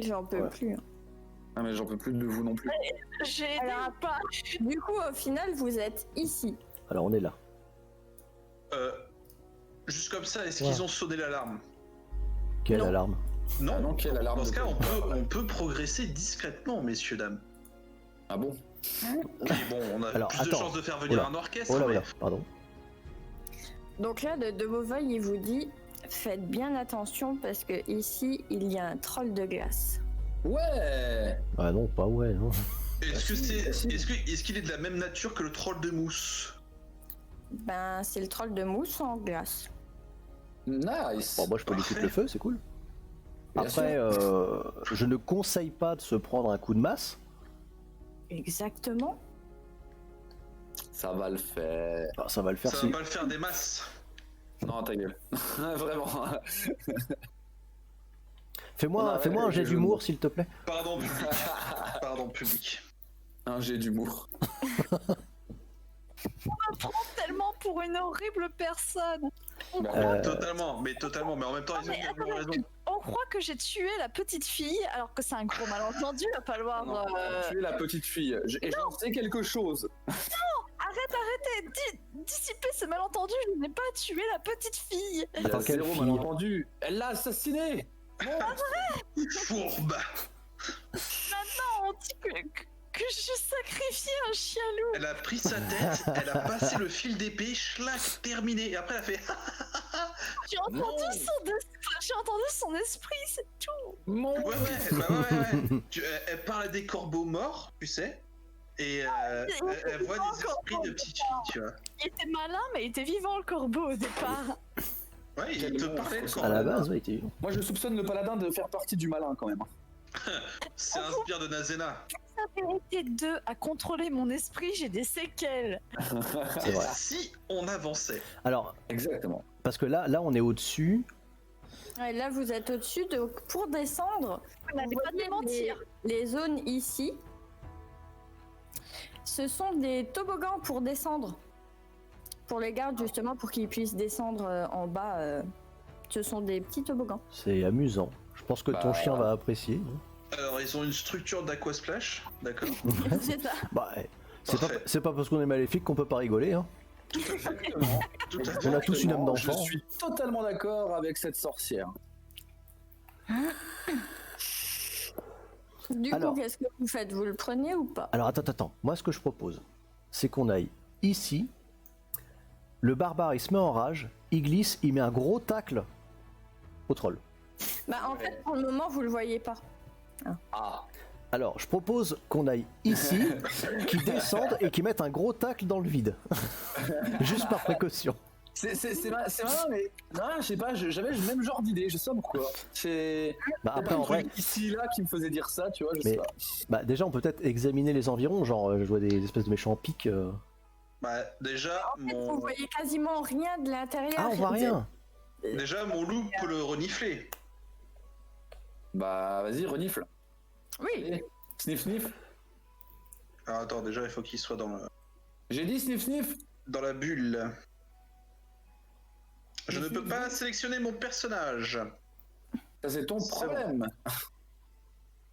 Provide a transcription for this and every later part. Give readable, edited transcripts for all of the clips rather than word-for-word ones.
J'en peux plus. Hein. Ah mais j'en peux plus de vous non plus. J'ai aidé Alors, ou pas? Du coup, au final, vous êtes ici. Alors on est là. Juste comme ça, est-ce qu'ils ont sonné l'alarme? Quelle Non. alarme? Non, Ah non, quelle alarme dans ce de cas, quoi on peut progresser discrètement, messieurs, dames. Ah bon? Oui, bon, on a Alors, plus de attends. chances de faire venir Oula. un orchestre, Oh là, mais... oh là, pardon. Donc là, de Beauveuil, il vous dit faites bien attention parce que ici, il y a un troll de glace. Ouais. Ah non, pas ouais, non. Est-ce qu'il est de la même nature que le troll de mousse? Ben, c'est le troll de mousse en glace. Nice. Bon, moi je peux lui foutre le feu, c'est cool. Bien Après, je ne conseille pas de se prendre un coup de masse. Exactement. Ça va le faire. Ah, ça va le faire Ça si. va pas le faire des masses. Non, ta gueule. Vraiment. Fais-moi Ouais, un jet je- d'humour, s'il te plaît. Pardon, public. Pardon, public. Un jet d'humour. Tellement pour une horrible personne. Totalement, mais en même temps, ils ont Mais bien raison. On croit que j'ai tué la petite fille, alors que c'est un gros malentendu, il va falloir... Non, tu es la petite fille. Et j'en sais quelque chose. Arrêtez, dissipez ce malentendu, je n'ai pas tué la petite fille. Il y a Attends, quelle zéro fille malentendu. Elle l'a assassiné. Fourbe. Maintenant, on dit que je sacrifié un chien loup. Elle a pris sa tête, elle a passé le fil d'épée, schlac, terminé. Et après, elle a fait... J'ai entendu son esprit, c'est tout. Mon Ouais. Elle parle à des corbeaux morts, tu sais. Et elle voit des esprits de petites filles, tu vois. Il était malin, mais il était vivant le corbeau au départ. Ouais, il te parlait de À la corbeaux. base, ouais, t'es... Moi, je soupçonne le paladin de faire partie du malin quand même. C'est un sbire de Nazena. La vérité 2 à contrôler mon esprit, j'ai des séquelles. C'est Et vrai. si on avançait? Alors, Exactement. parce que là, on est au-dessus. Ouais, là, vous êtes au-dessus, donc pour descendre, Vous n'allez pas voyez me mentir. les zones ici. Ce sont des toboggans pour descendre. Pour les gardes, justement, pour qu'ils puissent descendre en bas. Ce sont des petits toboggans. C'est amusant. Je pense que ton Bah, chien va apprécier. Alors, ils ont une structure d'aquasplash, d'accord? C'est ça. Bah, Parfait. c'est pas parce qu'on est maléfique qu'on peut pas rigoler, hein. Exactement. Tout à fait. On a tous une âme Je d'enfant. suis totalement d'accord avec cette sorcière. Du Alors. coup, qu'est-ce que vous faites? Vous le prenez ou pas? Alors attends. Moi, ce que je propose, c'est qu'on aille ici. Le barbare, il se met en rage. Il glisse, il met un gros tacle au troll. Bah, en fait, pour le moment, vous le voyez pas. Ah. Alors, je propose qu'on aille ici, qu'il descende et qu'il mette un gros tacle dans le vide. Juste par précaution. C'est malin, mais non, je sais pas, j'avais le même genre d'idée, je sais pas pourquoi. C'est Bah c'est après, pas en un vrai, truc ici là qui me faisait dire ça, tu vois, je sais mais pas. bah, déjà, on peut peut-être examiner les environs. Genre, je vois des espèces de méchants pics. Bah, déjà, Vous voyez quasiment rien de l'intérieur. Ah, on voit rien. mon loup peut le renifler. Bah vas-y, renifle. Oui. Allez, sniff sniff. Alors, attends, déjà, il faut qu'il soit J'ai dit sniff sniff. dans la bulle. Je ne peux pas sélectionner mon personnage. Ça c'est ton C'est problème.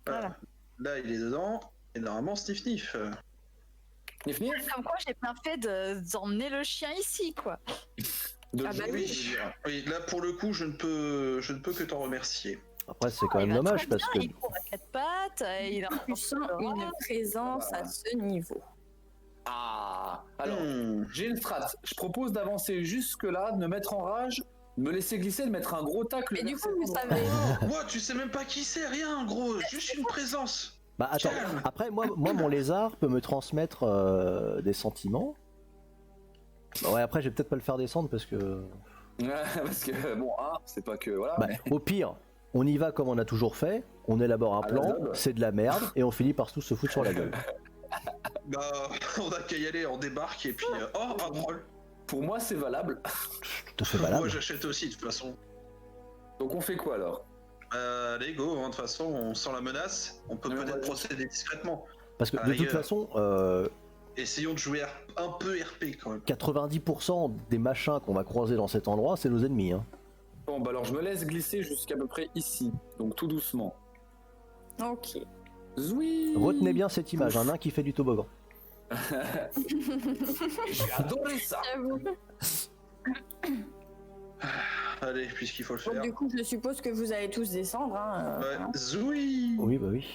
Voilà. Là, il est dedans. Et normalement, sniff sniff. Sniff sniff. Comme quoi, j'ai bien fait d'emmener le chien ici, quoi. De Ah bah jouer. Oui, là, pour le coup, je ne peux que t'en remercier. Après, c'est quand même Il va dommage très parce que bien, il court à quatre pattes, il a un Tu sens une présence à ce niveau. Ah. Alors, Hmm. j'ai une strat. Je propose d'avancer jusque là, de me mettre en rage, de me laisser glisser, de mettre un gros tacle. Et du vers coup, cette vous mort. savez. Moi, tu sais même pas qui c'est, rien, gros. Juste une présence. Bah attends, Calme. après moi mon lézard peut me transmettre des sentiments. Bah ouais, après je vais peut-être pas le faire descendre parce que... Ouais, parce que bon, c'est pas que voilà. Bah, mais- au pire, on y va comme on a toujours fait, on élabore un À la plan, zob. c'est de la merde, et on finit par tous se foutre sur la gueule. Bah, on a qu'à y aller, on débarque et puis. Oh, un troll. Pour moi, c'est valable. Tout à fait Moi, valable. j'achète aussi, de toute façon. Donc on fait quoi alors? Allez, go, hein, de toute façon, on sent la menace. On peut Ouais, peut-être ouais. procéder discrètement. Parce que à de toute rigueur. façon, Essayons de jouer un peu RP quand même. 90% des machins qu'on va croiser dans cet endroit, c'est nos ennemis. Hein. Bon, bah alors je me laisse glisser jusqu'à peu près ici, donc tout doucement. Ok. Zoui. Retenez bien cette image, un nain qui fait du toboggan. J'ai adoré ça. J'avoue. Allez, puisqu'il faut le Donc, faire. du coup, je suppose que vous allez tous descendre. Hein, Ouais, zoui. Oui, bah oui.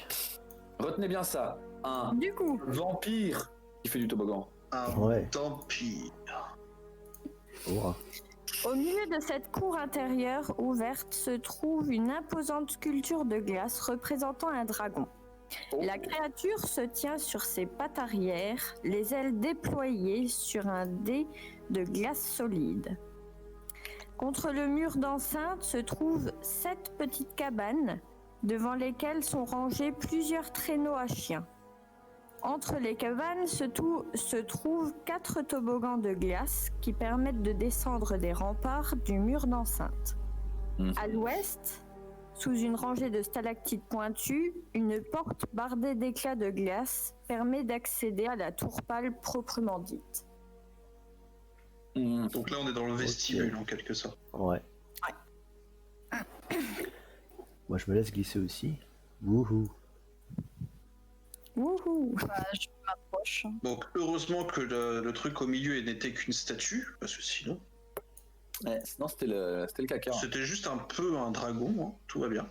Retenez bien ça. Un Du coup, vampire qui fait du toboggan. Un Ouais. vampire. Oh. au milieu de cette cour intérieure ouverte se trouve une imposante sculpture de glace représentant un dragon. Oh. La créature se tient sur ses pattes arrière, les ailes déployées sur un dé de glace solide. Contre le mur d'enceinte se trouvent 7 petites cabanes, devant lesquelles sont rangés plusieurs traîneaux à chiens. Entre les cabanes se trouvent 4 toboggans de glace qui permettent de descendre des remparts du mur d'enceinte. À l'ouest, sous une rangée de stalactites pointues, une porte bardée d'éclats de glace permet d'accéder à la tour pâle proprement dite. Donc là, on est dans le vestibule en quelque sorte. Ouais. Moi, je me laisse glisser aussi. Wouhou. Wouhou! Je m'approche. Donc heureusement que le truc au milieu n'était qu'une statue, parce que sinon, Ouais, sinon c'était le caca. Hein. c'était juste un peu un dragon, hein. Tout va bien.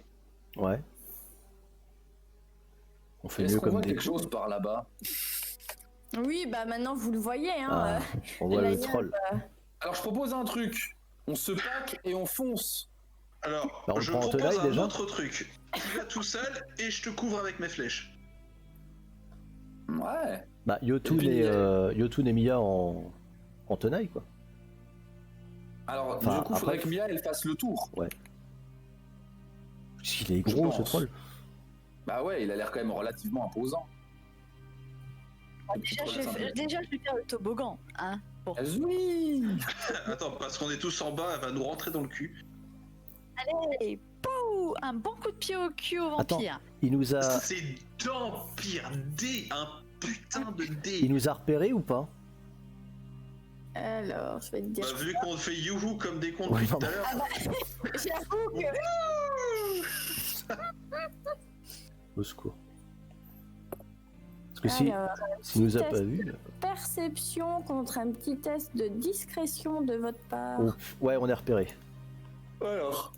Ouais. On fait Est-ce mieux qu'on comme voit des quelque chose par là-bas? Oui, bah maintenant vous le voyez, hein. Ah, on voit là, le il y a- troll. Alors je propose un truc. On se pack et on fonce. Alors, Bah, on je prend en propose tenaille, un déjà. autre truc. Tu vas tout seul et je te couvre avec mes flèches. Ouais. Bah, Yotun Et puis, et Mia en tenaille, quoi. Alors Enfin, du coup, faudrait après- que Mia elle fasse le tour. Parce qu'il est Je gros, ce pense. troll. Bah ouais, il a l'air quand même relativement imposant. Déjà, je vais faire le toboggan. Hein. Oui. Attends, parce qu'on est tous en bas, elle va nous rentrer dans le cul. Allez, pou, un bon coup de pied au cul au Attends. vampire. Il nous a, C'est d'empire D, un putain de il D. nous a repéré ou pas? Alors, je vais te dire. Bah, vu qu'on fait youhou comme des cons Oui, depuis non, tout à l'heure. J'avoue que. Au secours. Parce que si, Alors, s'il nous a test pas vu. perception contre un petit test de discrétion de votre part. Oh, ouais, on est repéré. Alors.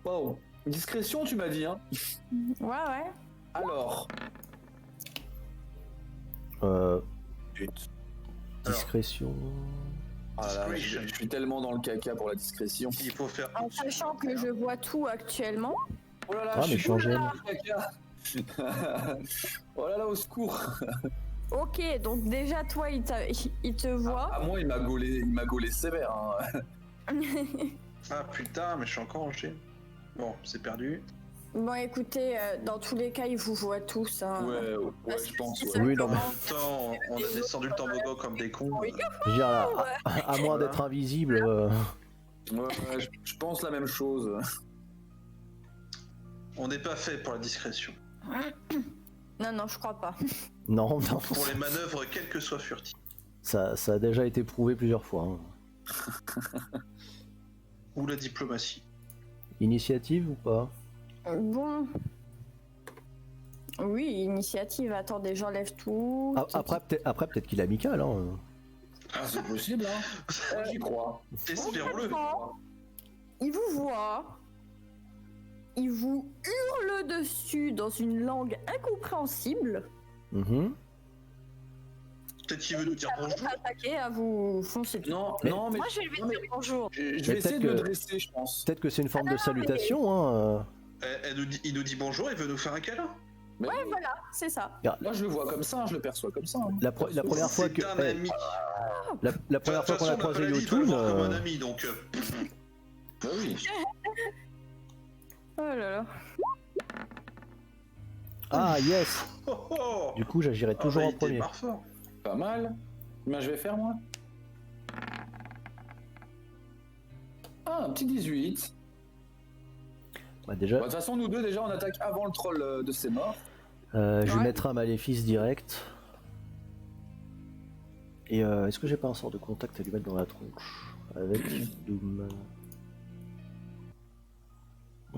Wow. Discrétion, tu m'as dit, hein. Ouais. Alors. Putain. Discrétion. Ah là là, je suis tellement dans le caca pour la discrétion. Il faut faire. En sachant que je vois tout actuellement. Oh là là, Ah, je mais suis changez. dans le caca. Oh là là, au secours. Ok, donc déjà toi il te voit. Ah, moi, il m'a gaulé sévère. Hein. Ah putain, mais je suis encore en chaîne. Bon, c'est perdu. Bon écoutez, dans tous les cas il vous voit tous. Hein. Ouais, Parce je que pense. si Ouais. ça Oui, non, mais- En même temps, on a descendu le toboggan comme des cons. Je veux dire, là, à moins d'être invisible. Ouais, je pense la même chose. On n'est pas fait pour la discrétion. Non, je crois pas. Non, non. Pour les manœuvres, quelles que soient furtives. Ça a déjà été prouvé plusieurs fois. Hein. Ou la diplomatie. Initiative ou pas? Bon. Oui, initiative. Attendez, j'enlève tout. Ah, après, peut-être qu'il a amical. Hein. Ah, c'est possible, hein. J'y crois. Espérons-le. Il vous voit. Il vous hurle dessus dans une langue incompréhensible. Mhm. Peut-être qu'il veut nous dire bonjour. Attaquer à vous foncer dessus. Non, Mais- non, mais Moi, je vais lui non, mais- dire bonjour. je vais Mais essayer peut-être de me que- dresser, je pense. Peut-être que c'est une forme de salutation. Hein. Il nous dit bonjour, il veut nous faire un câlin. Mais Ouais, voilà, c'est ça. moi, je le vois comme ça, je le perçois comme ça. Hein. La première fois que. C'est un eh, ami. la première De fois toute qu'on a façon, croisé on n'a pas la vie de le Yotun. voir comme un ami, donc. Bah oui. Oh là là. Ah, yes! Oh, oh. Du coup, j'agirai toujours Ah, bah, en il premier. démarre fort. Pas mal. Combien je vais faire, moi? Ah, un petit 18. Bah, déjà, Bah, de toute façon, nous deux, déjà, on attaque avant le troll de ses morts. je Ouais. mettrai un maléfice direct. Et est-ce que j'ai pas un sort de contact à lui mettre dans la tronche? Avec Doom.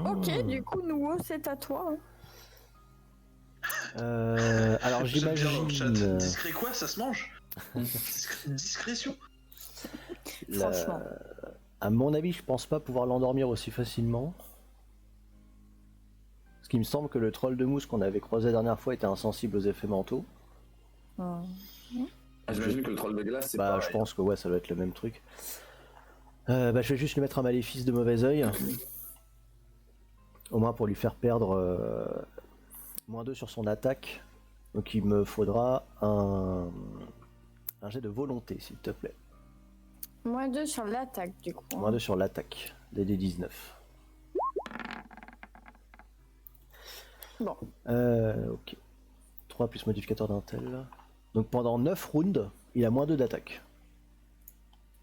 Ok, du coup, Nouveau, c'est à toi. hein. Alors J'aime bien dans le chat. j'imagine. Discret quoi, ça se mange Discrétion. Franchement. À mon avis, je pense pas pouvoir l'endormir aussi facilement. Parce qu'il me semble que le troll de mousse qu'on avait croisé la dernière fois était insensible aux effets mentaux. Hmm. J'imagine que le troll de glace, c'est Bah, pareil. je pense que ouais, ça doit être le même truc. Bah, je vais juste lui mettre un maléfice de mauvais oeil. Au moins pour lui faire perdre -2 sur son attaque. Donc il me faudra un jet de volonté, s'il te plaît. -2 sur l'attaque, du coup. hein. -2 sur l'attaque, des D19. Bon. Ok. 3 plus modificateur d'intel. Donc pendant 9 rounds, il a -2 d'attaque.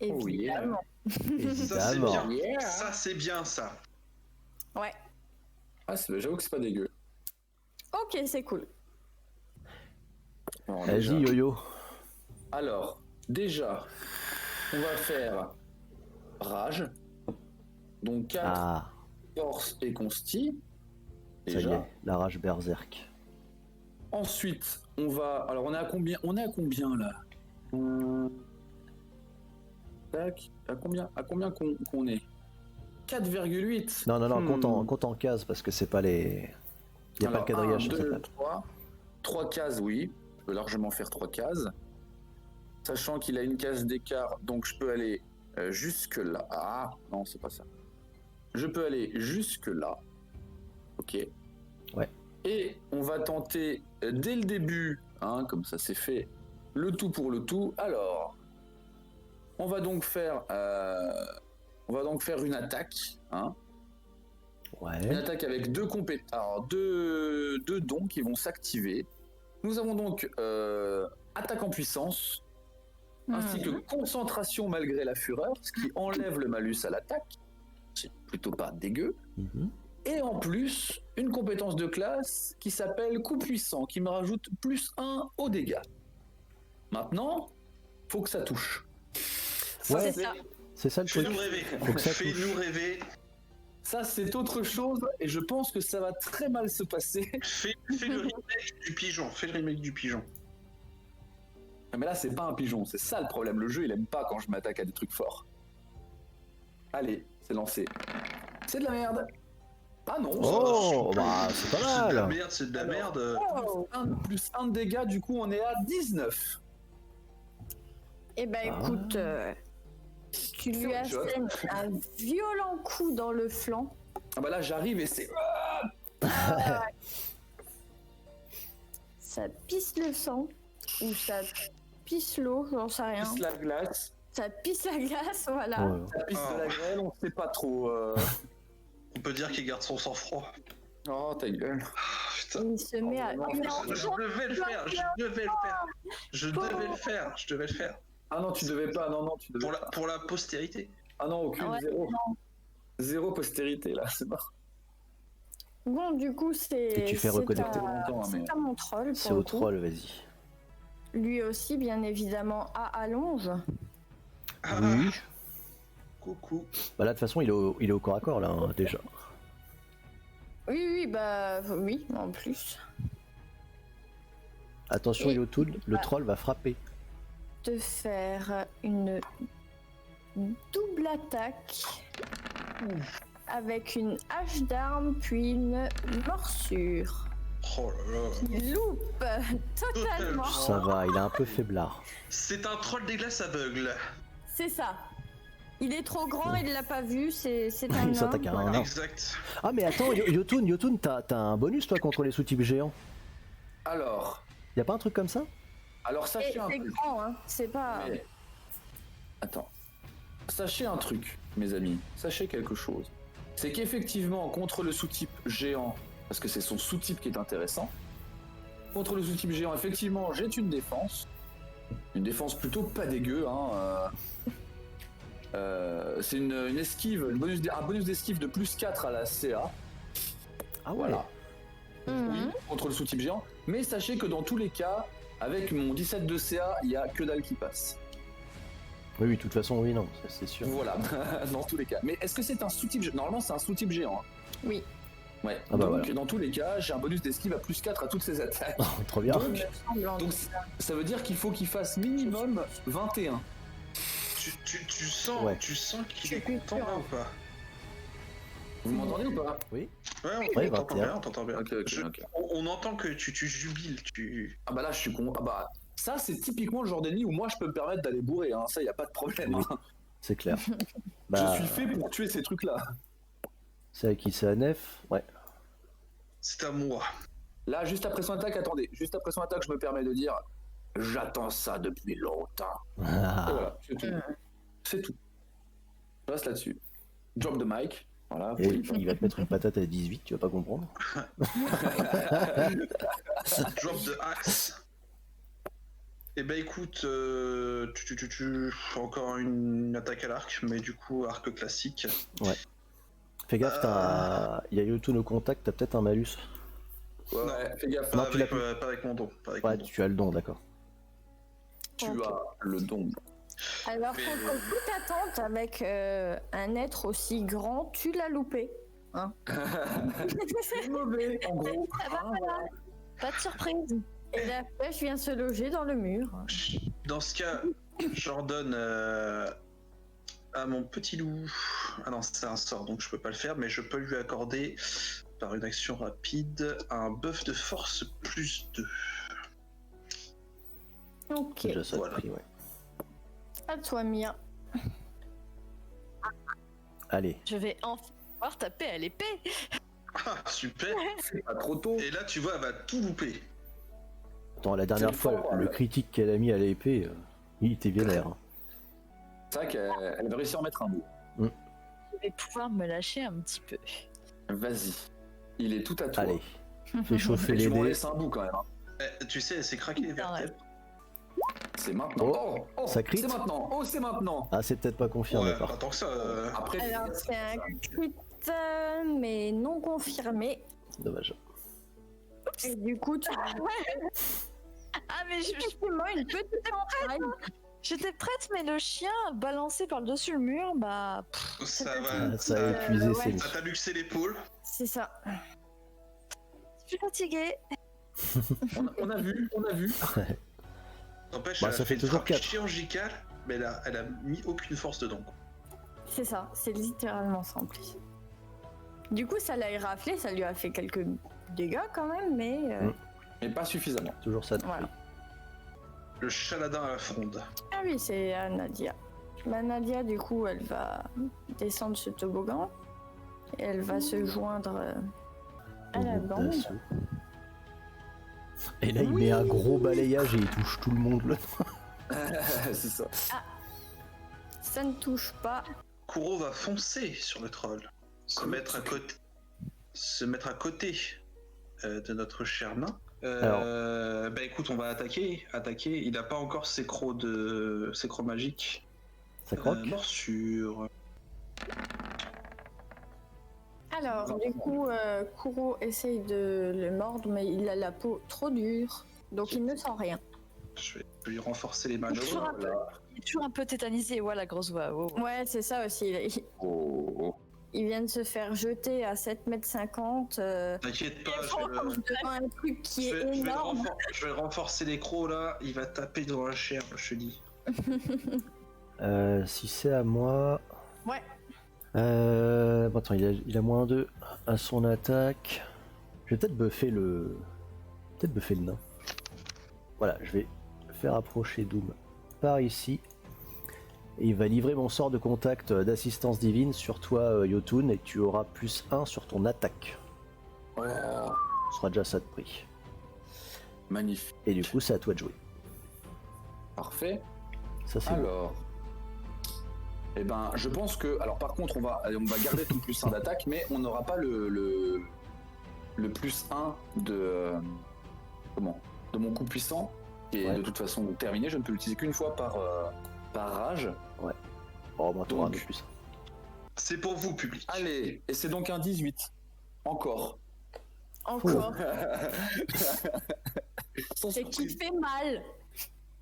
Oh, yeah. Évidemment. Ça c'est Évidemment. bien. Yeah. Ça c'est bien ça. Ouais. Ah, j'avoue que c'est pas dégueu. Ok, c'est cool. Alors, Vas-y, déjà- yo-yo. Alors, déjà, on va faire rage. Donc 4 Ah, force et consti. ça y Déjà. est, la rage berserk. Ensuite, on va. Alors, on est à combien là Tac. À combien qu'on est 4,8. Non, compte en cases parce que c'est pas les. Il n'y a pas le quadrillage sur cette 2, map. 3 cases, oui. Je peux largement faire 3 cases. Sachant qu'il a une case d'écart, donc je peux aller jusque là. Ah, non, c'est pas ça. Je peux aller jusque là. Ok. Ouais. Et on va tenter dès le début, hein, comme ça c'est fait, le tout pour le tout. Alors, on va donc faire une attaque, hein. Une Ouais. attaque avec deux compétences, alors deux dons qui vont s'activer. Nous avons donc attaque en puissance, ainsi que concentration malgré la fureur, ce qui enlève le malus à l'attaque. C'est plutôt pas dégueu. Mhm. Et en plus, une compétence de classe qui s'appelle coup puissant, qui me rajoute +1 aux dégâts. Maintenant, faut que ça touche. Ouais. C'est ça. C'est ça le truc. Fais-nous rêver. Faut que ça touche. Fais-nous rêver. Ça, c'est autre chose, et je pense que ça va très mal se passer. Fais le remake du pigeon. Fais le remake du pigeon. Mais là, c'est pas un pigeon, c'est ça le problème. Le jeu, il aime pas quand je m'attaque à des trucs forts. Allez, c'est lancé. C'est de la merde. Ah non, Oh, bah c'est pas C'est de la mal. merde, c'est de la Alors, merde. Oh. plus 1 de dégâts, du coup, on est à 19. Eh ben Ah. écoute, tu lui C'est autre chose. assènes un violent coup dans le flanc. Ah bah là, j'arrive et c'est... Ça pisse le sang, ou ça pisse l'eau, j'en sais rien. Pisse la glace, Ça pisse la glace, voilà. Ouais. ça pisse de la grêle, on sait pas trop. On peut dire qu'il garde son sang-froid. Oh, ta gueule. Putain. Il se met à non, hurler. Je devais le faire. Je devais le faire. Ah non, tu devais pas, non, tu devais pas. Pour la postérité. Ah non, aucune, Ouais, zéro. Zéro postérité, là, c'est pas... Bon, du coup, c'est. Et tu fais c'est reconnecter à- longtemps, hein, mais- C'est à mon troll. pour C'est le au coup. troll, vas-y. Lui aussi, bien évidemment, à allonge. Ah, Oui. coucou. Bah là, de toute façon, il est au corps à corps, là, hein, déjà. Oui, bah oui, en plus. Attention, Et- Yotoon, le troll va frapper. De faire une double attaque avec une hache d'arme puis une morsure. Oh là là. Il loupe totalement. Ça va, il est un peu faiblard. C'est un troll des glaces aveugle. C'est ça. Il est trop grand, il l'a pas vu, c'est un Il s'attaque homme, à voilà. un nain. Exact. Ah, mais attends, Yotoon, t'as un bonus, toi, contre les sous-types géants. Alors, Y a pas un truc comme ça? alors Et sachez un c'est truc. grand, hein. C'est pas. Mais- Attends. Sachez un truc, mes amis. Sachez quelque chose. C'est qu'effectivement, contre le sous-type géant, parce que c'est son sous-type qui est intéressant, contre le sous-type géant, effectivement, j'ai une défense. Une défense plutôt pas dégueu, hein. C'est une esquive, un bonus d'esquive de +4 à la CA. Ah ouais. Voilà. Mhm. Oui, contre le sous-type géant. Mais sachez que dans tous les cas, avec mon 17 de CA, il y a que dalle qui passe. Oui, de toute façon, oui, non, ça, c'est sûr. Voilà, dans tous les cas. Mais est-ce que c'est un sous-type géant? Normalement, c'est un sous-type géant. Hein. Oui. Ouais. Ah bah donc, voilà. dans tous les cas, j'ai un bonus d'esquive à +4 à toutes ses attaques. Trop bien. Donc, ça veut dire qu'il faut qu'il fasse minimum 21. Tu sens, Ouais. tu sens qu'il est content là ou pas? Vous m'entendez ou pas? Oui. Ouais, Ouais, on t'entend 21. bien, on t'entend bien. Ok, ok. On entend que tu jubiles, Ah bah là, je suis con. Ah bah, ça, c'est typiquement le genre d'ennemi où moi, je peux me permettre d'aller bourrer. Hein. Ça, y a pas de problème. Oui. Hein. C'est clair. Je Bah, suis fait pour tuer ces trucs-là. c'est à qui? C'est à Nef? Ouais. C'est à moi. Là, juste après son attaque, attendez. Juste après son attaque, je me permets de dire j'attends ça depuis longtemps. Et voilà, c'est tout. C'est tout. Je reste là-dessus. Drop the mic. Voilà. Et il va te mettre une patate à 18, tu vas pas comprendre. Drop the axe. Eh ben écoute, encore une attaque à l'arc, mais du coup arc classique. Ouais. Fais gaffe, il y a Yotun au contact, t'as peut-être un malus. Ouais, fais gaffe. Non, tu l'as Pas avec mon don. Pas avec Ouais, mon don. tu as le don, d'accord. Tu as le don. Alors, Mais- contre toute attente, avec un être aussi grand, tu l'as loupé. Hein. C'est mauvais, en gros. Ah bah voilà. Pas de surprise. Et la flèche vient se loger dans le mur. Dans ce cas, j'ordonne à mon petit loup. Ah non, c'est un sort donc je peux pas le faire, mais je peux lui accorder par une action rapide un buff de force +2. Ok, C'est déjà ça de Voilà. prix, ouais. à toi, Mia. Allez, Je vais enfin pouvoir taper à l'épée. Ah, super. C'est pas trop tôt. Et là, tu vois, elle va tout louper. attends, la dernière C'est fois, fort, le critique qu'elle a mis à l'épée, il était vénère. Hein. C'est vrai qu'elle va réussir à mettre un bout. Je vais pouvoir me lâcher un petit peu. Vas-y. Il est tout à toi. Allez, fais chauffer Et les tu m'en dés. laisses un bout quand même. Hein. Tu sais, elle s'est craqué les vertèbres. C'est maintenant. Oh, ça crit. C'est maintenant. Oh, c'est maintenant. Ah, c'est peut-être pas confirmé Ouais, par pas tant que ça. Après, Alors, c'est un crit, mais non confirmé. Dommage. Et du coup, tu Ah mais effectivement une petite entaille. j'étais prête, mais le chien balancé par-dessus le mur, bah... pff, Ça va. Ah, ça a épuisé ouais. ses Ça t'a luxé l'épaule. C'est ça. je suis fatiguée. on a vu. N'empêche, Bah, elle ça a fait une toujours frappe 4. chirurgicale, mais elle a mis aucune force dedans. C'est ça. C'est littéralement ça en plus. Du coup, ça l'a éraflé, ça lui a fait quelques dégâts quand même, mais Mais pas suffisamment. Toujours ça de prix. voilà. Le chaladin à la fronde. Ah oui, c'est à Nadia. Bah, Nadia, du coup, elle va descendre ce toboggan et elle va se joindre à la Groupe bande. d'assaut. Et là, il met un gros balayage et il touche tout le monde. Là. C'est ça. Ça ne touche pas. Kuro va foncer sur le troll. Se mettre à côté de notre cher nain. Bah écoute, on va attaquer. Il a pas encore ses crocs magiques. Ça croque. Morsure. Alors, du coup, Kuro essaye de le mordre, mais il a la peau trop dure, donc il ne sent rien. Je vais lui renforcer les Toujours manœuvres. un peu, il est toujours un peu tétanisé, ouais, la grosse voix. Oh. Ouais, c'est ça aussi. Oh. Il vient de se faire jeter à 7,50 m. T'inquiète pas, devant un truc qui je est vais énorme. je vais renforcer les crocs là. Il va taper dans la chair, je te dis. Si c'est à moi. Ouais. Bon, attends, il a moins 2 à son attaque. Je vais peut-être buffer le. Nain. Voilà, je vais faire approcher Doom par ici. Et il va livrer mon sort de contact d'assistance divine sur toi, Yotun, et tu auras +1 sur ton attaque. Ouais. Ce sera déjà ça de prix. Magnifique. Et du coup, c'est à toi de jouer. Parfait. Ça, c'est bon. Alors. Eh ben, je pense que. Alors, par contre, on va garder ton +1 d'attaque, mais on n'aura pas le +1 de. Comment ? De mon coup puissant, qui est Ouais. de toute façon terminé. Je ne peux l'utiliser qu'une fois par rage. Oh, moi, t'auras un Donc. peu plus. C'est pour vous, public. Allez, et c'est donc un 18. Encore. Encore. Sans C'est qui surprise. fait mal.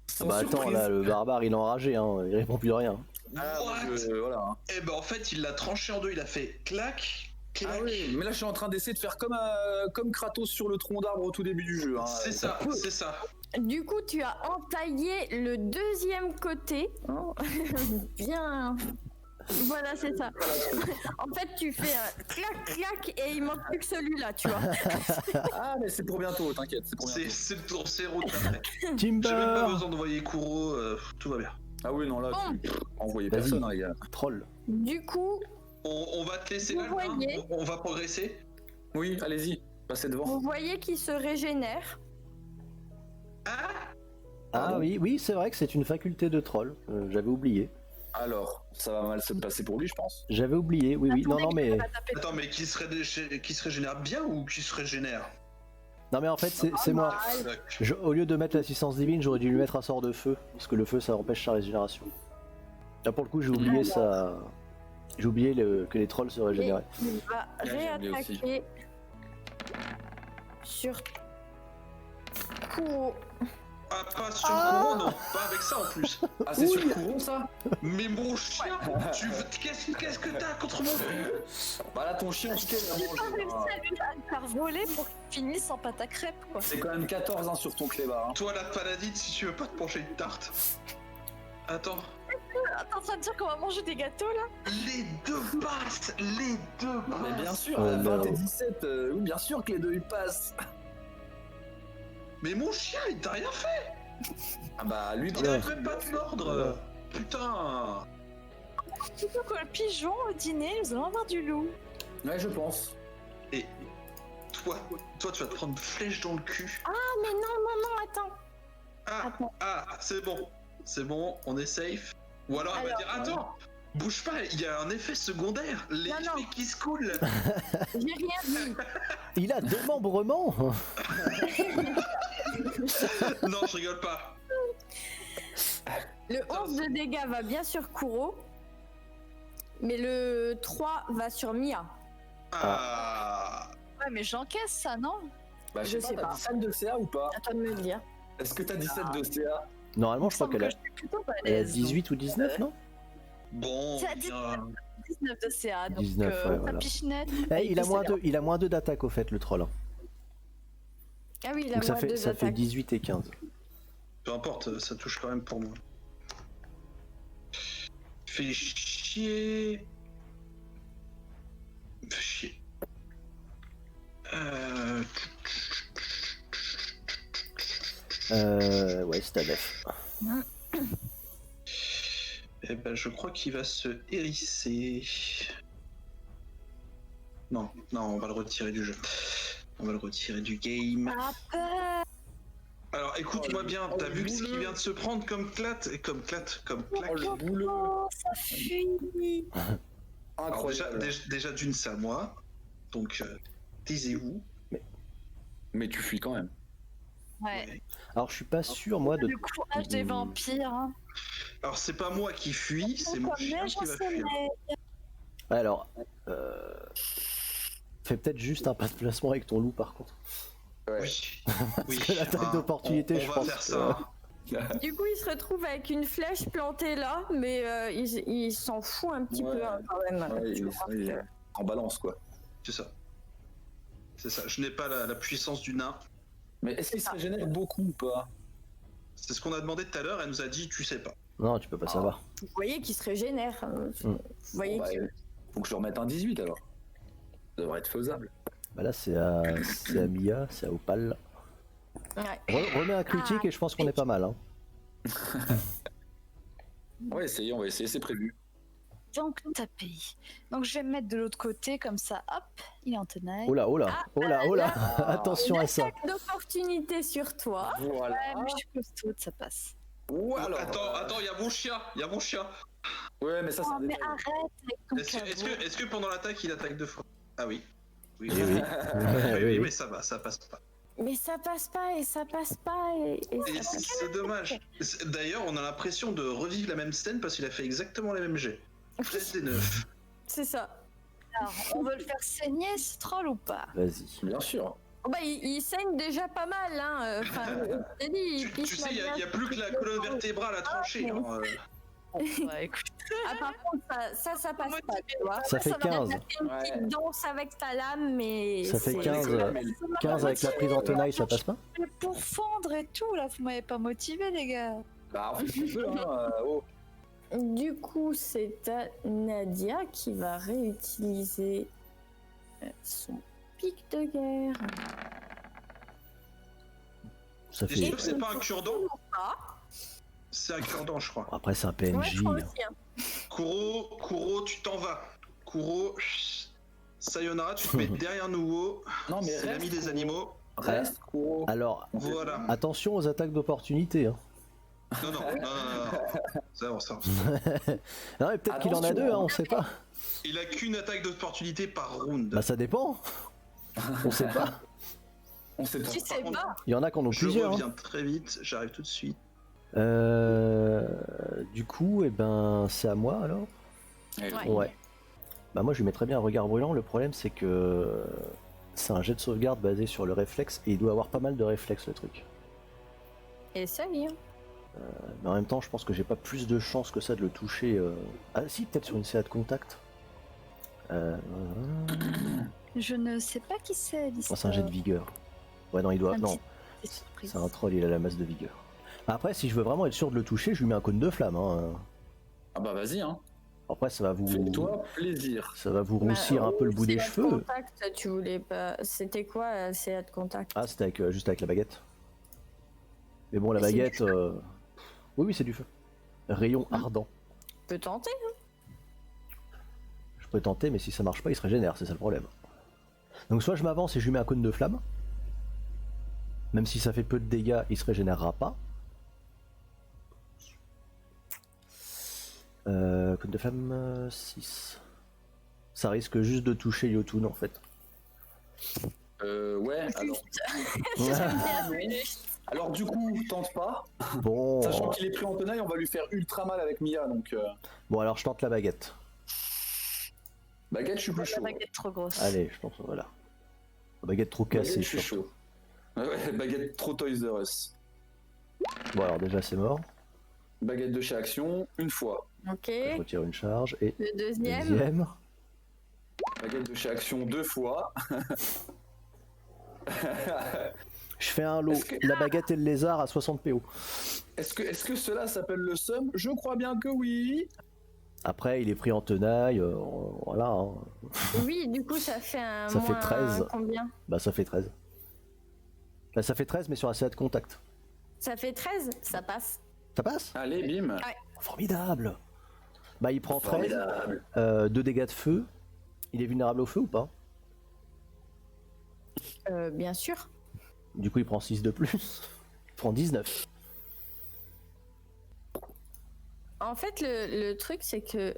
Sans Ah bah attends, surprise. là, le barbare, il est enragé, hein. Il répond plus de rien. Ah, What voilà. Hein. Eh ben en fait, il l'a tranché en deux. Il a fait clac. Ah oui, mais là je suis en train d'essayer de faire comme Kratos sur le tronc d'arbre au tout début du jeu. Hein. C'est ça, c'est ça. Du coup, tu as entaillé le deuxième côté. Hein Bien. Voilà, c'est ça. En fait, tu fais un clac clac et il manque plus que celui-là, tu vois. Ah mais c'est pour bientôt, t'inquiète, c'est pour bientôt. C'est le tour, c'est route après. J'ai Timber. même pas besoin d'envoyer Kuro, tout va bien. Ah oui non là, Bon. envoyez Vas-y. personne hein, les gars. Troll. Du coup, On va te laisser Vous là, le nain. voyez. On va progresser. Oui, allez-y, passez devant. vous voyez qu'il se régénère. Ah Ah oui, c'est vrai que c'est une faculté de troll. J'avais oublié. Alors, ça va mal se passer pour lui, je pense. J'avais oublié, oui. Non, mais. Attends, mais qui se régénère bien ou qui se régénère? Non, mais en fait, c'est moi. Au lieu de mettre l'assistance divine, j'aurais dû lui mettre un sort de feu. Parce que le feu, ça empêche sa régénération. Là, pour le coup, j'ai oublié ça. J'ai oublié que les trolls se régénéraient. Il va j'ai oublié aussi. réattaquer sur Kuro. Ah, pas sur Kuro, non. Pas avec ça en plus. Ah c'est sur Couron ça? Mais mon chien, qu'est-ce que t'as contre mon Bah là ton chien je t'ai J'ai pas réussi à lui faire voler pour qu'il finisse en pâte à crêpes, quoi. C'est quand même 14 hein, sur ton clébard. Hein. Toi, la paladine, si tu veux pas te pencher une tarte. Attends. T'es en train de dire qu'on va manger des gâteaux, là? Les deux passes. Les deux passes. Mais bien sûr, Oh, à non. 20 et 17, oui bien sûr que les deux ils passent. Mais mon chien, il t'a rien fait. Ah bah lui Il n'arrive même pas à te mordre. Putain. Plutôt que le pigeon au dîner, nous allons avoir du loup. Ouais je pense. Et toi, tu vas te prendre une flèche dans le cul. Ah, mais non, attends. C'est bon, on est safe. Ou alors elle va dire, attends, bouge pas, il y a un effet secondaire, l'effet non. qui se coule. J'ai rien dit. Il a démembrement. Non, je rigole pas. Le 11 de dégâts va bien sur Kuro. Mais le 3 va sur Mia. Ah. Ouais, mais j'encaisse ça, non? Bah Je sais t'as pas. 17 de CA ou pas? À toi de me le dire. Est-ce que t'as 17 de CA? Normalement, je crois qu'elle a, Je suis plutôt elle a balèze. 18 ou 19, non Bon, Ça a bien. 19 de CA, donc 19, ouais, voilà. la pichenette. Eh, il a moins 2 d'attaque au fait, le troll. Ah oui, il a Donc ça moins fait, 2 ça fait attaques. 18 et 15. Peu importe, ça touche quand même pour moi. Fais chier. Fais chier. Ouais, c'est à 9. Eh ben, je crois qu'il va se hérisser. Non, on va le retirer du jeu. On va le retirer du game. Ah, peur. Alors, écoute-moi bien, t'as vu ce qu'il vient de se prendre comme claque, comme claque. Oh le boulot. Oh, ça fuit. Alors, Incroyable. déjà d'une, c'est à moi. Donc, taisez-vous. Mais tu fuis quand même. Ouais. Alors, je suis pas sûr, moi, de. Le courage des vampires. Hein. Alors, c'est pas moi qui fuis, c'est mon Comme chien neige qui au va fuir. soleil. Alors, fais peut-être juste un pas de placement avec ton loup, par contre. Ouais. Oui. Parce que l'attaque d'opportunité, je on pense va faire ça. Du coup, il se retrouve avec une flèche plantée là, mais il s'en fout un petit Ouais. peu hein, quand même. Ouais, Tu il vois est que- en balance quoi. C'est ça. C'est ça. Je n'ai pas la puissance du nain. Mais est-ce qu'il se régénère beaucoup ou pas? C'est ce qu'on a demandé tout à l'heure. Elle nous a dit, tu sais pas. Non, tu peux pas savoir. Vous voyez qu'il se régénère. Vous voyez Bah, qu'il... faut que je remette un 18 alors. Ça devrait être faisable. Bah là, c'est à Mia, c'est à Opal. Ouais. Remets un critique et je pense qu'on est pas mal. Hein. On va essayer, c'est prévu. Donc, tapé. Donc, je vais me mettre de l'autre côté, comme ça, hop, il est en tenaille. Oh là, oh là, Ah, oh là, oh là. Ah. Attention à ça. Attaque d'opportunité sur toi. Voilà. Ouais, mais je suis costaud, ça passe. Ou alors, Attends, il y a mon chien. Ouais, mais ça, c'est Oh, un mais détail. arrête avec ton Est-ce que pendant l'attaque, il attaque deux fois? Ah oui. Oui, Eh oui. oui, mais ça va, ça passe pas. Mais ça passe pas et ça passe pas et Et ça passe c'est dommage. D'ailleurs, on a l'impression de revivre la même scène parce qu'il a fait exactement les mêmes jets. 13 des 9. C'est ça. Alors, on veut le faire saigner, ce troll ou pas? Vas-y. Bien sûr. Oh bah, il saigne déjà pas mal, hein. Enfin, je t'ai dit, il Tu piche sais, il la n'y a glace. plus que la colonne vertébrale à trancher. Hein. Ouais, écoute. Ah, par contre, ça passe pas, tu vois. Ça fait ça va 15. T'as fait une petite danse avec ta lame, mais... Ça fait c'est- 15, c'est 15 avec la prise en tenaille, ça passe pas? Pour fendre et tout, là, vous m'avez pas motivé, les gars. Bah, on fait ce qu'on peut, hein. Oh. Du coup, c'est à Nadia qui va réutiliser son pic de guerre. Ça T'es fait. sûr que c'est pas un cure-dent? Ah, C'est un cure-dent, je crois. Après, c'est un ouais, PNJ. je crois aussi. Hein. Kuro, tu t'en vas. Kuro, sayonara, tu te mets derrière nous. Non, mais C'est l'ami des animaux. Reste, Kuro. Alors, Voilà. attention aux attaques d'opportunité. Hein. Non. Ça va. Non, mais peut-être qu'il en a Attention, deux, hein, hein. on sait pas. Il a qu'une attaque d'opportunité par round. Bah, ça dépend. On sait pas. On sait pas. Tu sais pas. Il y en a qui en ont Je plusieurs. reviens très vite, j'arrive tout de suite. Du coup, c'est à moi alors. Ouais. Ouais. Bah moi je lui mettrais bien un regard brûlant. Le problème c'est que c'est un jet de sauvegarde basé sur le réflexe et il doit avoir pas mal de réflexes le truc. Essaye. Hein. Mais en même temps je pense que j'ai pas plus de chance que ça de le toucher. Ah si, peut-être sur une CA de contact. Je ne sais pas qui c'est, Oh, c'est un jet de vigueur. Ouais non il doit. Non, surprise. c'est un troll, il a la masse de vigueur. Après si je veux vraiment être sûr de le toucher, je lui mets un cône de flamme. Hein. Ah bah vas-y, hein. Après ça va vous. Fais-toi plaisir. Ça va vous roussir un peu le bout des CA de cheveux. Contact, tu voulais pas. C'était quoi la CA de contact? Ah, c'était avec, juste avec la baguette. Mais bon, la Mais c'est baguette. Oui, c'est du feu. Rayon ardent. Tu peux tenter. Hein. Je peux tenter, mais si ça marche pas, il se régénère, c'est ça le problème. Donc, soit je m'avance et je lui mets un cône de flamme. Même si ça fait peu de dégâts, il se régénérera pas. Cône de flamme 6. Ça risque juste de toucher Yotun en fait. Ouais, alors du coup, tente pas. Bon. Sachant qu'il est pris en tenaille, on va lui faire ultra mal avec Mia, donc... Bon, alors je tente la baguette. Baguette, je suis plus La chaud. baguette trop grosse. Allez, je pense, voilà. La baguette trop Baguette, cassée, je suis surtout. chaud. Ouais, baguette trop Toys R Us. Bon, alors déjà, c'est mort. Baguette de chez Action, une fois. Ok. Je retire une charge et. Le deuxième. Deuxième. Baguette de chez Action, 2 fois. Je fais un lot. Est-ce que- La baguette et le lézard à 60 PO. Est-ce que cela s'appelle le sum? Je crois bien que oui. Après, il est pris en tenaille. Voilà. Hein. Oui, du coup, ça fait un. Ça fait moins 13. Combien? Bah, ça fait 13. Bah, ça fait 13, mais sur la CA de contact. Ça fait 13, ça passe. Ça passe? Allez, bim. Formidable. Bah, il prend 13. Formidable. 2 dégâts de feu. Il est vulnérable au feu ou pas? Bien sûr. Du coup, il prend 6 de plus. Il prend 19. En fait, le truc, c'est que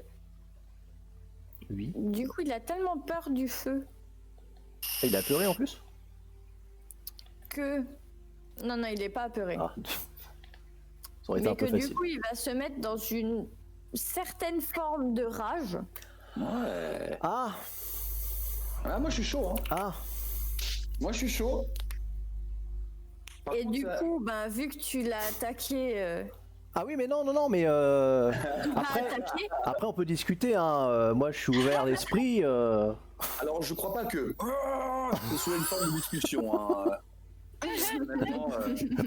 Oui. du coup, il a tellement peur du feu Et il a pleuré en plus? que. Non, il est pas apeuré. Ah. Ça aurait été Mais un peu que du facile. coup, il va se mettre dans une certaine forme de rage. Ouais. Ah. Ah, moi je suis chaud, hein. Ah. Moi je suis chaud. Par Et contre, du ça- coup, vu que tu l'as attaqué. Ah oui, mais non, mais Tu l'as après, attaqué. après on peut discuter. Hein. Moi, je suis ouvert d'esprit. Alors je crois pas que ce soit une forme de discussion. Hein. Honnêtement,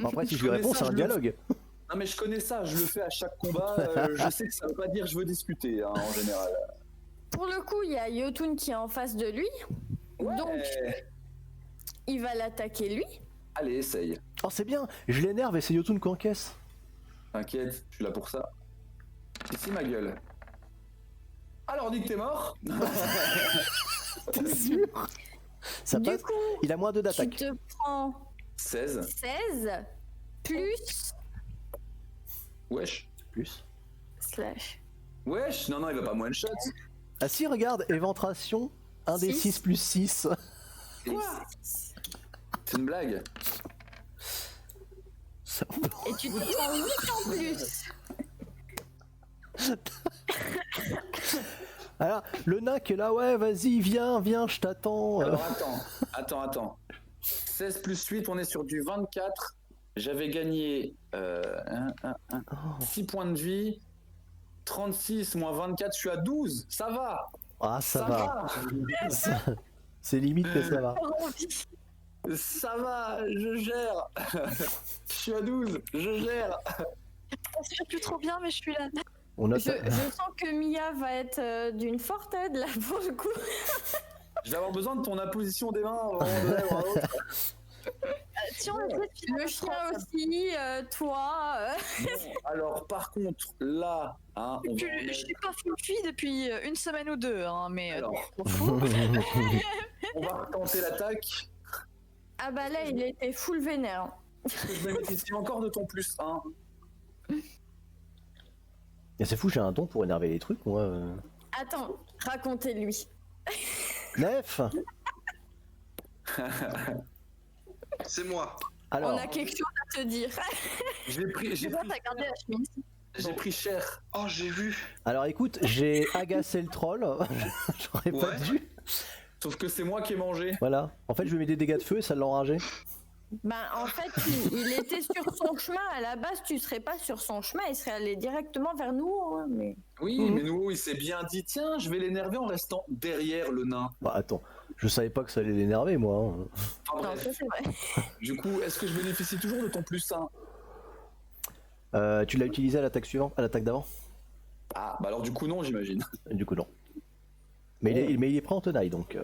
Après, si je lui connais réponds, ça, c'est un je le- dialogue. Non mais je connais ça, je le fais à chaque combat. Je sais que ça veut pas dire je veux discuter hein, en général. Pour le coup, il y a Yotun qui est en face de lui. Donc, il va l'attaquer lui. Allez, essaye. Oh, c'est bien. Je l'énerve et c'est Yotun qui encaisse. T'inquiète, je suis là pour ça. Ici ma gueule. Alors dis que t'es mort. T'es sûr? Ça Du passe. coup, Il a moins 2 tu d'attaque. te prends 16. 16 plus Wesh. Plus. slash. Wesh. Non, il va pas one shot. Ah si, regarde, éventration. 1 des 6 plus 6. Quoi? C'est une blague. Ça- Et tu te prends 8 en plus. Alors, le nain qui est là, ouais, vas-y, viens, je t'attends. Alors attends. 16 plus 8, on est sur du 24. J'avais gagné 6 points de vie. 36 moins 24, je suis à 12. Ça va. Ah, ça va. C'est limite, mais ça va. Ça va, je gère. Je suis à 12, je gère. Je suis plus trop bien, mais je suis là. On a Je sens que Mia va être d'une forte aide là pour le coup. Je vais avoir besoin de ton imposition des mains à un moment donné ou à un autre. Si on essaie de filer Le chien aussi, toi. Bon, alors par contre, là, hein, on va en Je mettre- suis pas full fui depuis une semaine ou deux, hein, mais Alors, on s'en fout. on va retenter l'attaque. Ah bah là, il était full vénère. Je bénéficie encore de ton +1. Et c'est fou, j'ai un don pour énerver les trucs, moi. Attends, racontez-lui. Nef. C'est moi. Alors, On a quelque chose à te dire. J'ai pris T'as gardé la chemise. J'ai pris cher. Oh, j'ai vu. alors écoute, j'ai agacé le troll. J'aurais pas Ouais. dû. Sauf que c'est moi qui ai mangé. Voilà. En fait, je lui mets des dégâts de feu et ça l'a enragé. Ben, en fait, il était sur son chemin. À la base, tu serais pas sur son chemin. Il serait allé directement vers nous. Hein, mais... Oui, mais nous, il s'est bien dit, tiens, je vais l'énerver en restant derrière le nain. Bah attends, je savais pas que ça allait l'énerver, moi. Hein. Enfin, Non, bref. ça c'est vrai. Du coup, est-ce que je bénéficie toujours de ton +1? Tu l'as utilisé à l'attaque suivante, à l'attaque d'avant? Ah, bah alors du coup, non, j'imagine. Du coup, non. Mais, il est prêt en tenaille, donc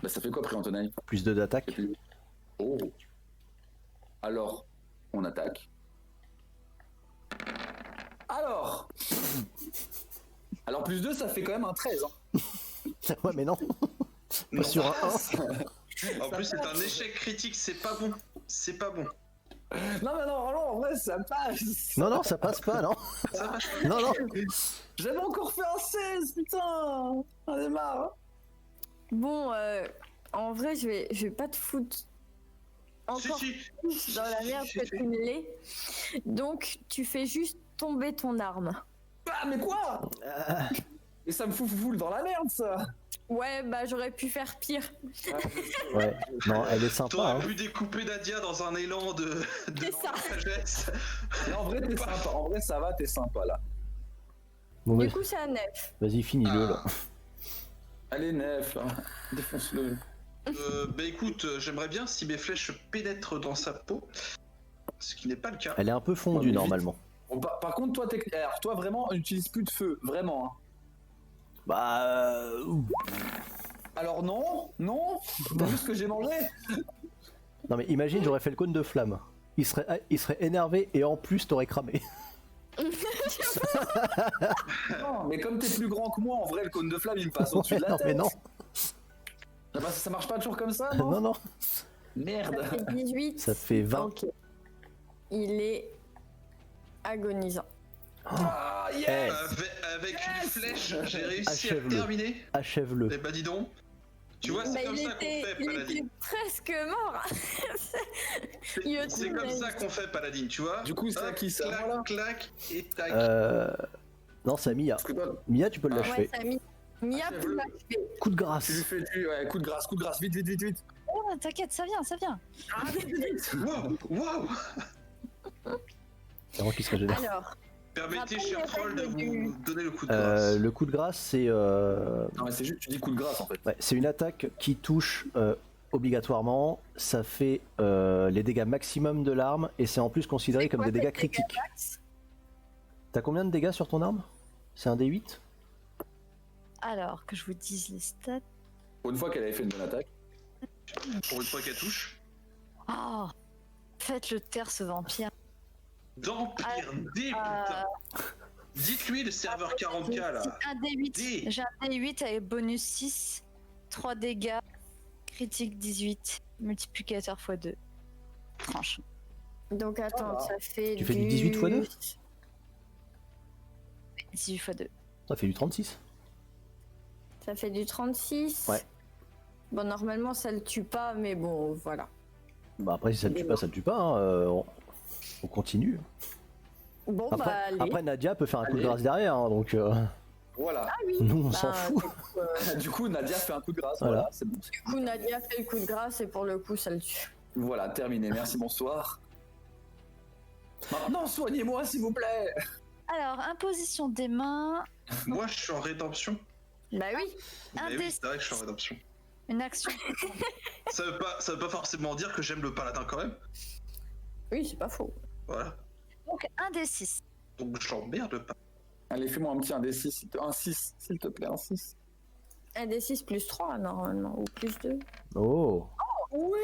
Bah ça fait quoi, pris Antonin? plus 2 d'attaque. Oh. Alors, on attaque. Alors +2, ça fait quand même un 13. Hein. Ouais, mais non. Non. Sur un 1. En plus, c'est un échec critique, c'est pas bon. C'est pas bon. Non, mais non, vraiment, en vrai, ça passe. Non, non, ça passe pas, non. Ça va. Non, non. J'avais encore fait un 16, putain. On est marre. Bon, en vrai, je vais pas te foutre encore Si, plus dans la merde que tu ne l'es. Donc, tu fais juste tomber ton arme. Ah, mais quoi? Et ça me fout dans la merde, ça. Ouais, bah j'aurais pu faire pire. Ouais. Non, elle est sympa. T'aurais Hein. pu découper Nadia dans un élan de C'est ça. sagesse. Mais en vrai, t'es sympa. En vrai, ça va, t'es sympa, là. Bon, Du vas-y, coup, c'est un 9. vas-y, finis-le, là. Allez, Nef, hein. Défonce-le. Bah écoute, j'aimerais bien si mes flèches pénètrent dans sa peau, ce qui n'est pas le cas. Elle est un peu fondue, Ouais, mais vite. normalement. Bon, par contre, toi, alors, toi, vraiment, n'utilise plus de feu, vraiment. Hein. Bah... Alors non, t'as vu ce que j'ai mangé? Non, mais imagine, j'aurais fait le cône de flamme. Il serait énervé et en plus, t'aurais cramé. Non, mais comme t'es plus grand que moi, en vrai, le cône de flamme, il me passe au-dessus de la non, tête. mais non. Ah bah, ça marche pas toujours comme ça, non? Non, non. Merde. Ça fait 18. Ça fait 20. Ok. Il est agonisant. Ah, Eh, yes. Avec une flèche, j'ai réussi à Achève-le. terminer. achève-le. Eh bah dis donc. Tu vois, c'est Bah, comme il ça qu'on était, fait, il Paladine. était presque mort. Il est C'est tout comme naïf. ça qu'on fait, Paladine, tu vois. Du coup, c'est à Hop, qui, c'est à clac, moi, là clac, et tac. Non, c'est à Mia. Parce que toi, Mia, tu peux Ah. l'achever. Ouais, ça a mis. Mia peut l'achever. Coup de tu lui grâce. fais ouais, coup de grâce, vite. Oh, t'inquiète, ça vient, ça vient. Waouh, waouh. C'est moi qui serait gêné. Alors, Permettez, Rappelle cher les troll, de règles vous donner le coup de grâce. Le coup de grâce, c'est Non, mais c'est juste, tu dis coup de grâce, en fait. ouais, c'est une attaque qui touche obligatoirement. Ça fait les dégâts maximum de l'arme et c'est en plus considéré comme quoi des dégâts tes dégâts critiques. max? T'as combien de dégâts sur ton arme? C'est un D8? Alors, que je vous dise les stats. Pour une fois qu'elle avait fait une bonne attaque. Pour une fois qu'elle touche. Oh, faites le taire ce vampire. D'empire D, putain. Dites-lui le serveur 40k là. C'est un D8. D. J'ai un D8 avec bonus 6, 3 dégâts, critique 18, multiplicateur x2. Franchement. Donc attends, ça fait Tu fais du 18 fois 2? 18 x 2. Ça fait du 36. Ça fait du 36. Ouais. Bon, normalement, ça le tue pas, mais bon, voilà. Bah après, si ça ne tue pas, ça ne tue pas. Hein. On continue. Bon, Après, bah, allez. après, Nadia peut faire un coup de Allez. grâce derrière, hein, donc Voilà. Ah oui. nous on Bah, s'en fout. Du coup, Nadia fait un coup de grâce. Voilà. Voilà, c'est bon. Du coup, Nadia fait le coup de grâce et pour le coup, ça le tue. Voilà, terminé. Merci, bonsoir. Maintenant, soignez-moi, s'il vous plaît. Alors, imposition des mains, Moi, je suis en rédemption. Bah oui. un Mais des oui, c'est vrai que je suis en rédemption. une action. Ça veut pas forcément dire que j'aime le paladin quand même. Oui, c'est pas faux. Voilà. Donc, un des 6. Donc j'emmerde le paladin. Allez, fais-moi un petit 1d6, un 6, s'il te plaît, un 6. Un des 6 plus 3 normalement, ou plus 2. Oh, Oui.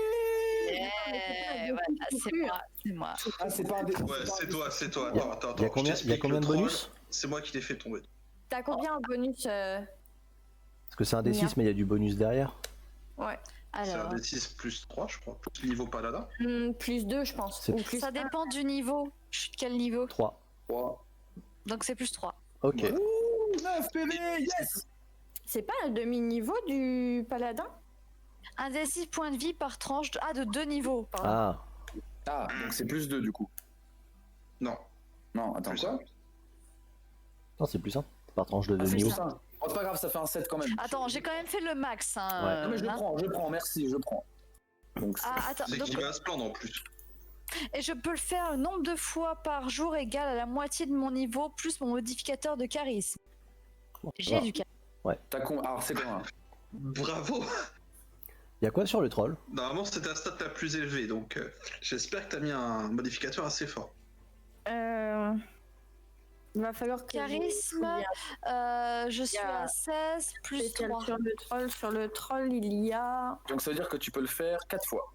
C'est moi. Ah, c'est pas un d6. Ouais, c'est toi. Il y a- Attends. il y a combien, je t'explique, de le troll, bonus? C'est moi qui l'ai fait tomber. T'as combien en bonus Parce que c'est un D6, mais il y a du bonus derrière. Ouais. C'est un Alors, D6 plus 3, je crois. Plus niveau paladin. Plus 2, je pense. C'est- Ou plus ça dépend du niveau. Je suis de quel niveau? 3. 3. Donc, c'est plus 3. Ok. Ouh, 9 PV, yes. C'est pas un demi-niveau du paladin? Un des 6 points de vie par tranche de 2 niveaux. Pardon. Ah, Ah, donc c'est plus 2 du coup. Non. Non, attends, Plus quoi? un. non, c'est plus simple. Par tranche de Ah, 2 c'est niveaux. plus un. Oh, c'est pas grave, ça fait un 7 quand même. Attends, j'ai quand même fait le max. Hein, Ouais. Non, mais je hein. prends, merci, je prends. Donc, Ah, attends. C'est Donc, qui va se plaindre en plus. et je peux le faire un nombre de fois par jour égal à la moitié de mon niveau plus mon modificateur de charisme. J'ai Alors, du charisme. Alors, c'est quoi? Bravo. il y a quoi sur le troll? Normalement, c'était la stat la plus élevée, donc j'espère que t'as mis un modificateur assez fort. Il va falloir que Charisme, je suis à 16 plus 3. sur le troll. Sur le troll, il y a. Donc ça veut dire que tu peux le faire 4 fois.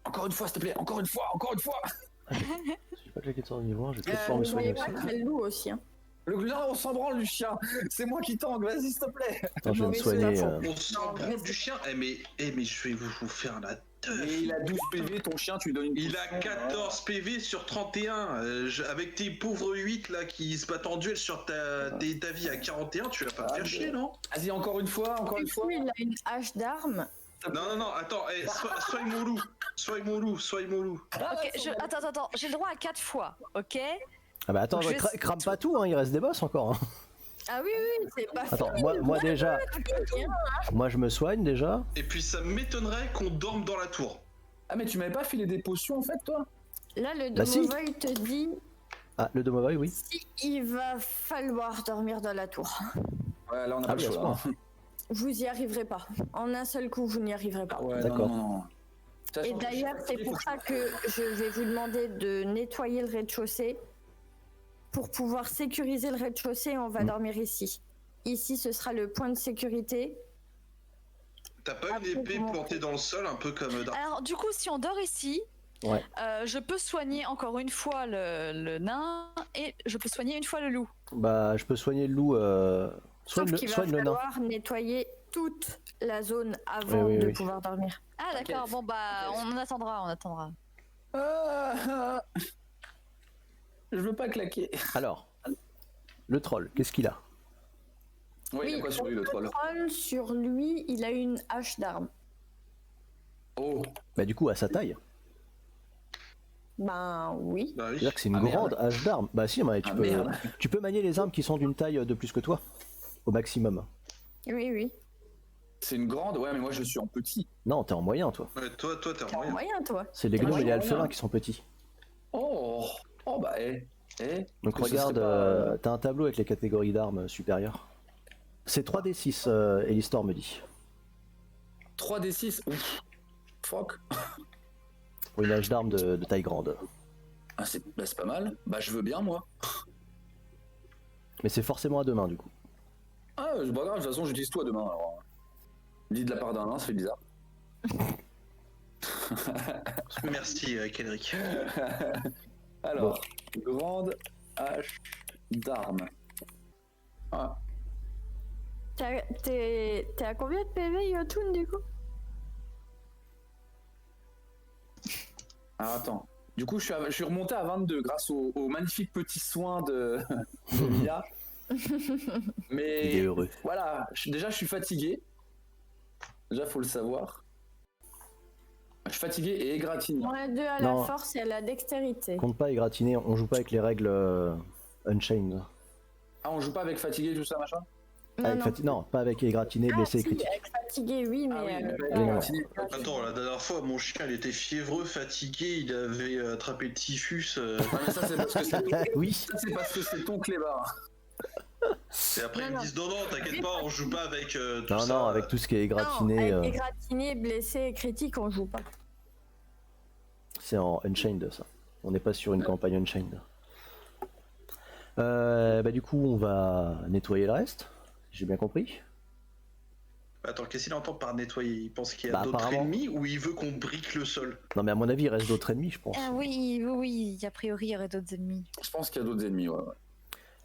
Encore une fois, s'il te plaît, encore une fois. J'ai pas claqué de sur le niveau 1, je vais peut-être Vous pouvoir me soigner voyez aussi. pas qu'il y a le loup aussi. Hein. Le gland, on s'en branle du chien. C'est moi qui tangue, vas-y, s'il te plaît. Attends, je vais Non, me mais soigner. c'est pas On s'en branle du chien. Mais je vais vous faire la teuf. Et il a 12 PV, ton chien, tu lui donnes une Il a potion, 14 PV sur 31. Avec tes pauvres 8 là qui se battent en duel sur ta vie à 41, tu vas pas te faire chier, non? Vas-y, encore une fois. Du coup, il a une hache d'armes. Non, attends, sois mon loup. Ok, attends, j'ai le droit à 4 fois, ok? Ah bah attends, Je vais- crame pas tout, hein, il reste des boss encore. Hein. Ah oui, c'est pas Attends, moi déjà, moi je me soigne déjà. Et puis ça m'étonnerait qu'on dorme dans la tour. Ah, mais tu m'avais pas filé des potions en fait, toi? Là, le Bah si. Domovoy te dit Ah, le Domovoy, oui. si il va falloir dormir dans la tour. Ouais, là on a Ah pas le oui, à ce choix. point. Vous y arriverez pas. En un seul coup, vous n'y arriverez pas. Ouais, D'accord. non. Et d'ailleurs, c'est pour ça que je vais vous demander de nettoyer le rez-de-chaussée. Pour pouvoir sécuriser le rez-de-chaussée, on va dormir ici. Ici, ce sera le point de sécurité. T'as pas une épée plantée dans le sol, un peu comme Dark. Alors, du coup, si on dort ici, Ouais. je peux soigner encore une fois le nain et je peux soigner une fois le loup. Bah, je peux soigner le loup. Sauf qu'il va Soigne le nain. falloir nettoyer toute la zone avant Oui, de oui. pouvoir dormir. Ah, d'accord, bon, bah, on attendra. Ah, je veux pas claquer. Alors, le troll, qu'est-ce qu'il a? Ouais, il y a quoi sur lui, le troll? troll, sur lui, il a une hache d'armes. Oh, Bah du coup, à sa taille. Ben oui. Bah oui. C'est-à-dire que c'est une Ah, grande hache d'armes. Bah si, mais Ah, merde. tu peux manier les armes qui sont d'une taille de plus que toi. Au maximum. Oui. c'est une grande, ouais, mais moi je suis en petit. Non, t'es en moyen, toi. Ouais, toi, t'es en T'es en moyen. moyen, toi. C'est les T'es en gnomes et les moyen. alphelins qui sont petits. Oh, bah, Donc Est-ce que ce regarde, serait pas- t'as un tableau avec les catégories d'armes supérieures. C'est 3d6, Elistor me dit. 3d6, ouf. Fuck. Pour une hache d'armes de taille grande. Ah, c'est pas mal. Bah, je veux bien, moi. Mais c'est forcément à deux mains, du coup. Ah, c'est pas grave, de toute façon, j'utilise toi demain, alors. Dit de la part d'un nain, ça fait bizarre. Merci, Kendrick. Alors, grande hache d'armes. Ah, T'es à combien de PV, Yotun, du coup? alors attends. Du coup, je suis remonté à 22 grâce au magnifique petit soin de Mia. Mais Il est heureux. voilà, déjà je suis fatigué. Déjà, faut le savoir. Je suis fatigué et égratigné. Moins 2 à Non. la force et à la dextérité. Compte pas égratigner, on joue pas avec les règles Unchained. Ah, on joue pas avec fatigué, tout ça, machin? Non, pas avec égratigné, blessé et si, critique. avec fatigué, oui, Ah oui, mais... mais non. Attends, la dernière fois, mon chien, il était fiévreux, fatigué, il avait attrapé le typhus. Ah, mais ça, c'est parce que c'est Oui. ça, c'est parce que c'est ton clébard. Et après, ils me disent non, t'inquiète pas, on joue pas avec tout Non, ça. non, avec tout ce qui est égratigné, Non, avec égratigné, blessé et critique, on joue pas. c'est en Unchained ça. On n'est pas sur une campagne Unchained. Bah du coup, on va nettoyer le reste. J'ai bien compris. Attends, qu'est-ce qu'il entend par nettoyer? Il pense qu'il y a Bah, d'autres apparemment. ennemis ou il veut qu'on brique le sol? Non, mais à mon avis, il reste d'autres ennemis, je pense. Ah oui, a priori il y aurait d'autres ennemis. Je pense qu'il y a d'autres ennemis, ouais.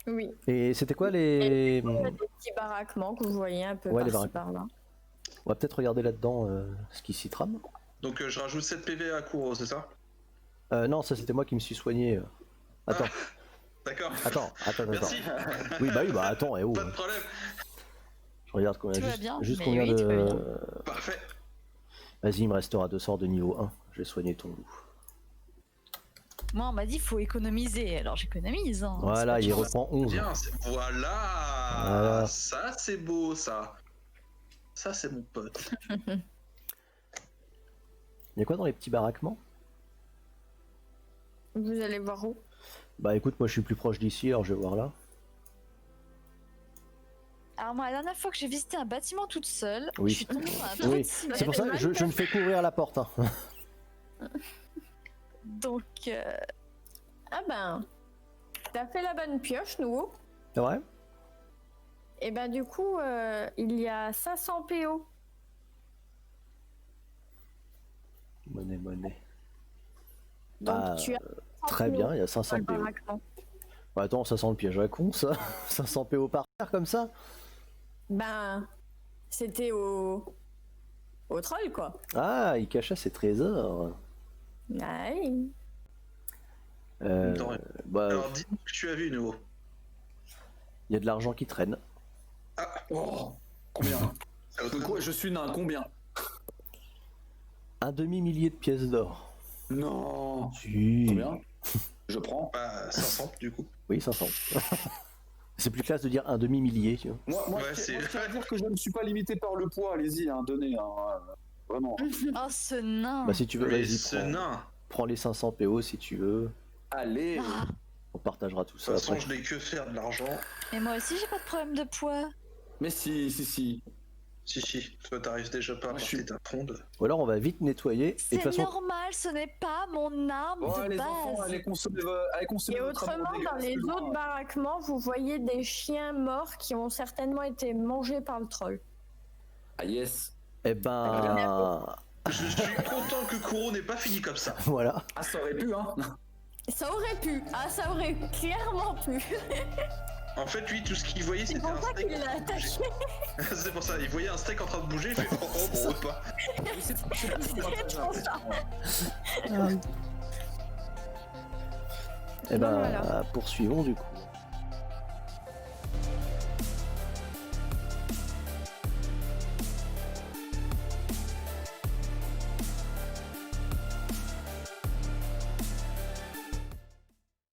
Oui. Et c'était quoi les. Il y a des petits baraquements que vous voyez un peu Ouais, les par-ci baraquements. par-là. On va peut-être regarder là-dedans ce qui s'y trame. Donc je rajoute 7 PV à Kuro, c'est ça? Non, ça c'était moi qui me suis soigné. Attends, D'accord. attends. Merci. Oui, bah attends, oh. Pas de problème. Je regarde combien, Tout va juste, bien, juste mais combien oui, tout va bien. de. Parfait. Vas-y, il me restera 2 sorts de niveau 1. Je vais soigner ton loup. Moi on m'a dit faut économiser, alors j'économise. Hein. Voilà, C'est il pas de chance. reprend 11. Bien, voilà. Voilà. Ça, c'est beau, ça. Ça, c'est mon pote. Il y a quoi dans les petits baraquements? Vous allez voir où? Bah écoute, moi je suis plus proche d'ici, alors je vais voir là. Alors moi la dernière fois que j'ai visité un bâtiment toute seule, Oui. je suis tombée dans un Oui, trottinette. c'est pour ça que je ne fais qu'ouvrir la porte. Hein. Donc Ah ben, t'as fait la bonne pioche, nous. C'est vrai? Et ben du coup, il y a 500 PO. Monnaie. Donc Ah, tu as 500 Très PO bien, il y a dans 500 le PO. baraquement. Bah, attends, ça sent le piège à con ça. 500 PO par terre comme ça? Ben, c'était au troll, quoi. Ah, il cachait ses trésors. Ouais. Non. Bah, Alors, dis-nous ce que tu as vu, nouveau. il y a de l'argent qui traîne. Oh, combien? De quoi je suis nain, combien? Un demi-millier de pièces d'or. Non. Si. Combien? Je prends. Bah, 500, du coup. Oui, 500. C'est plus classe de dire un demi-millier, tu vois. Moi, Ouais, je c'est- tiens à dire que je ne suis pas limité par le poids, allez-y, hein, donnez, hein, vraiment. oh ce nain. Bah si tu veux, Mais vas-y, ce nain. prends les 500 PO si tu veux. Allez. Ah, On partagera tout De ça toute façon, après. je n'ai que faire de l'argent. mais moi aussi j'ai pas de problème de poids. Mais si. Si, toi, t'arrives déjà pas à Moi, je porter suis- ta fronde. Ou alors on va vite nettoyer. Et de C'est toute façon, normal, ce n'est pas mon arme Oh, de les base. enfants, allez consommer, Et votre amour autrement, dans dégueulasse les plus loin. autres baraquements, vous voyez des chiens morts qui ont certainement été mangés par le troll. Ah yes. eh ben, Je suis content que Kuro n'ait pas fini comme ça. voilà. Ah, ça aurait pu, hein. Ça aurait pu. Ah, ça aurait clairement pu. En fait, lui, tout ce qu'il voyait, C'est c'était pour un ça steak. qu'il l'a attaché. C'est pour ça, il voyait un steak en train de bouger, il fait oh, bon repas. C'est pour ça. Eh ben, Voilà. poursuivons du coup.